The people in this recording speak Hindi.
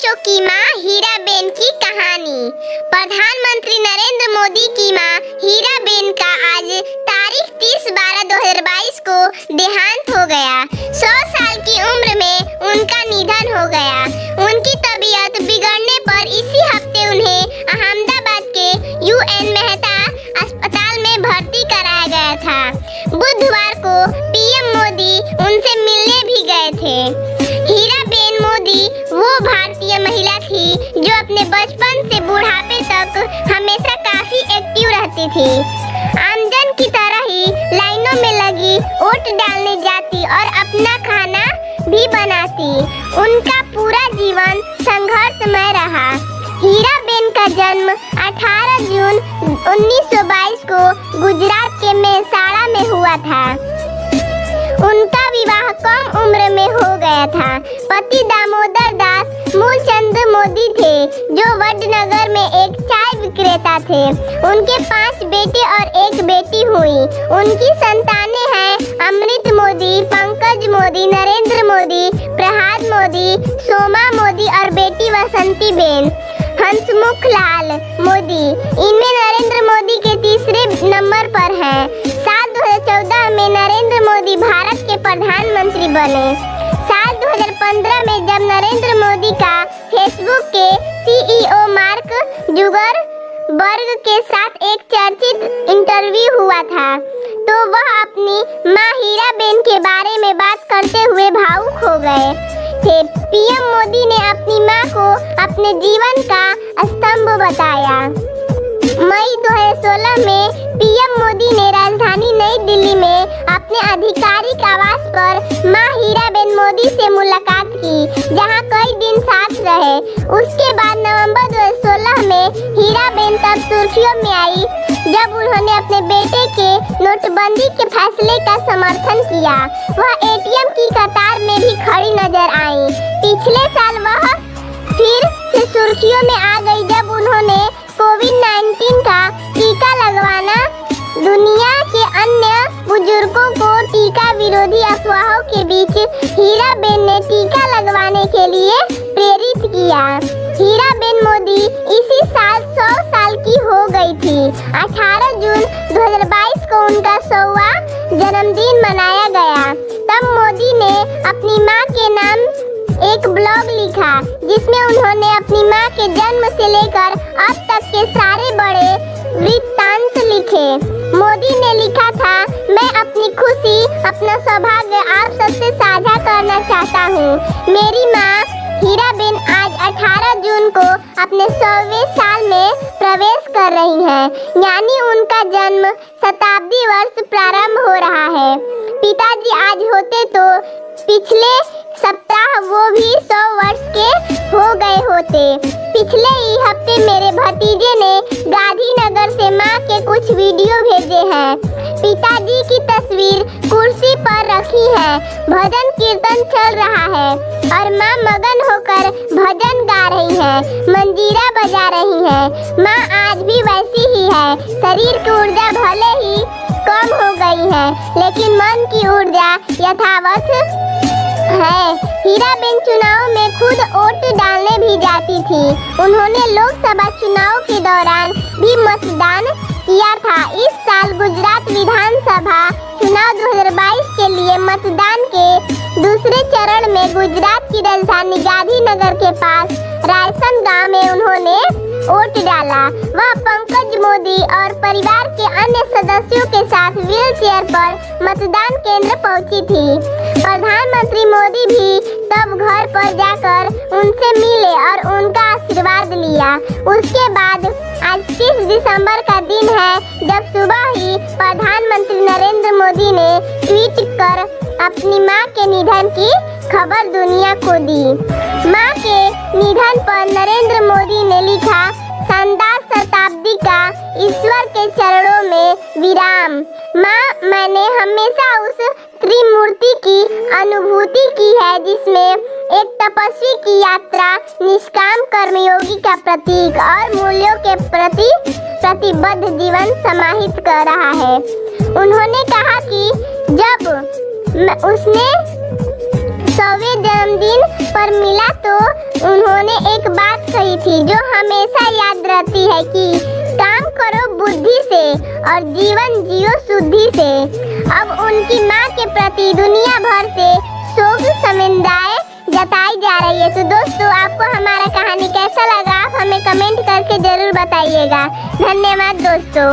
बच्चों की मां हीराबेन की कहानी। प्रधानमंत्री नरेंद्र मोदी की मां हीराबेन का आज तारीख 30/12/2022 को देहांत हो गया। 100 साल की उम्र में उनका निधन हो गया। उनकी तबीयत बिगड़ने पर इसी हफ्ते उन्हें अहमदाबाद के UN मेहता अस्पताल में भर्ती कराया गया था। बुधवार को PM मोदी उनसे मिलने भी गए थे। हीराबेन मोदी वो भारतीय महिला थी जो अपने बचपन से बुढ़ापे तक हमेशा काफी एक्टिव रहती थी। आमजन की तरह ही लाइनों में लगी, वोट डालने जाती और अपना खाना भी बनाती। उनका पूरा जीवन संघर्षमय रहा। हीराबेन का जन्म 18 जून 1922 को गुजरात के मेहसाणा में हुआ था। उनका विवाह कम उम्र में हो गया था। पति दामोदर दास मूलचंद मोदी थे जो वडनगर में एक चाय विक्रेता थे। उनके 5 बेटे और 1 बेटी हुई। उनकी संतानें हैं अमृत मोदी, पंकज मोदी, नरेंद्र मोदी, प्रहाद मोदी, सोमा मोदी और बेटी वसंती बेन। हंसमुख लाल मोदी इनमें नरेंद्र मोदी के तीसरे नंबर पर हैं। साल 2014 में नरेंद्र मोदी भारत के प्रधानमंत्री बने। साल 2015 में जब नरेंद्र मोदी का फेसबुक के CEO मार्क जुकरबर्ग के साथ एक चर्चित इंटरव्यू हुआ था तो वह अपनी मां हीराबेन के बारे में बात करते हुए भावुक हो गए थे। PM मोदी ने अपनी मां को अपने जीवन का स्तंभ बताया। मई 2016 में PM मोदी ने राजधानी नई दिल्ली में अपने आधिकारिक आवास पर मां हीराबेन मोदी से मुलाकात की, जहां कई दिन साथ रहे। उसके बाद नवंबर 2016 में हीराबेन तब सुर्खियों में आई जब उन्होंने अपने बेटे के नोटबंदी के फैसले का समर्थन किया। वह ATM की कतार में भी खड़ी नजर आई। पिछले साल वह फिर से सुर्खियों में आ गई जब उन्होंने कोविड-19 का टीका लगवाना दुनिया के अन्य बुजुर्गों को टीका विरोधी अफवाहों के बीच हीराबेन ने टीका लगवाने के लिए प्रेरित किया। हीराबेन मोदी इसी साल 100 साल की हो गई थी। 18 जून 2022 को उनका 100वां जन्मदिन मनाया गया। तब मोदी ने अपनी मां के नाम एक ब्लॉग लिखा जिसमें उन्होंने अपनी मां के जन्म से लेकर अब तक के सारे बड़े वृत्तांत लिखे। मोदी ने लिखा था, मैं अपनी खुशी, अपना सौभाग्य आप सबसे साझा करना चाहता हूँ। मेरी मां हीराबेन आज 18 जून को अपने 100वें साल में प्रवेश कर रही हैं, यानी उनका जन्म शताब्दी वर्ष प्रारंभ हो रहा है। पिताजी आज होते तो पिछले सप्ताह वो भी 100 वर्ष के हो गए होते। पिछले ही हफ्ते मेरे भतीजे ने गांधीनगर से मां के कुछ वीडियो भेजे हैं। पिताजी की तस्वीर कुर्सी पर रखी है, भजन कीर्तन चल रहा है और मां मगन होकर भजन गा रही है, मंजीरा बजा रही है। मां आज भी वैसी ही है। शरीर की ऊर्जा भले ही कम हो गई है लेकिन मन की ऊर्जा यथावत है। हीराबेन चुनाव में खुद वोट डालने भी जाती थी। उन्होंने लोकसभा चुनाव के दौरान भी मतदान किया था। इस साल गुजरात विधानसभा चुनाव 2022 के लिए मतदान के दूसरे चरण में गुजरात की राजधानी गांधीनगर के पास रायसन गांव में उन्होंने वोट डाला। वह पंकज मोदी और परिवार के अन्य सदस्यों के साथ व्हील चेयर पर मतदान केंद्र पहुंची थी। प्रधानमंत्री मोदी भी तब घर पर जाकर उनसे मिले और उनका आशीर्वाद लिया। उसके बाद आज 30 दिसंबर का दिन है जब सुबह ही प्रधानमंत्री नरेंद्र मोदी ने ट्वीट कर अपनी मां के निधन की खबर दुनिया को दी। मां के निधन पर नरेंद्र मोदी ने लिखा, शानदार शताब्दी का ईश्वर के चरणों में विराम। मां, मैंने हमेशा उस त्रिमूर्ति की अनुभूति की है जिसमें एक तपस्वी की यात्रा, निष्काम कर्मयोगी का प्रतीक और मूल्यों के प्रति प्रतिबद्ध जीवन समाहित कर रहा है। उन्होंने कहा कि जब उसने 100 100वें जन्मदिन पर मिला तो उन्होंने एक बात कही थी जो हमेशा याद रहती है कि काम करो बुद्धि से और जीवन जियो शुद्धि से। अब उनकी मां के प्रति दुनिया भर से शोक संवेदनाएं जताई जा रही है। तो दोस्तों, आपको हमारा कहानी कैसा लगा आप हमें कमेंट करके जरूर बताइएगा। धन्यवाद दोस्तों।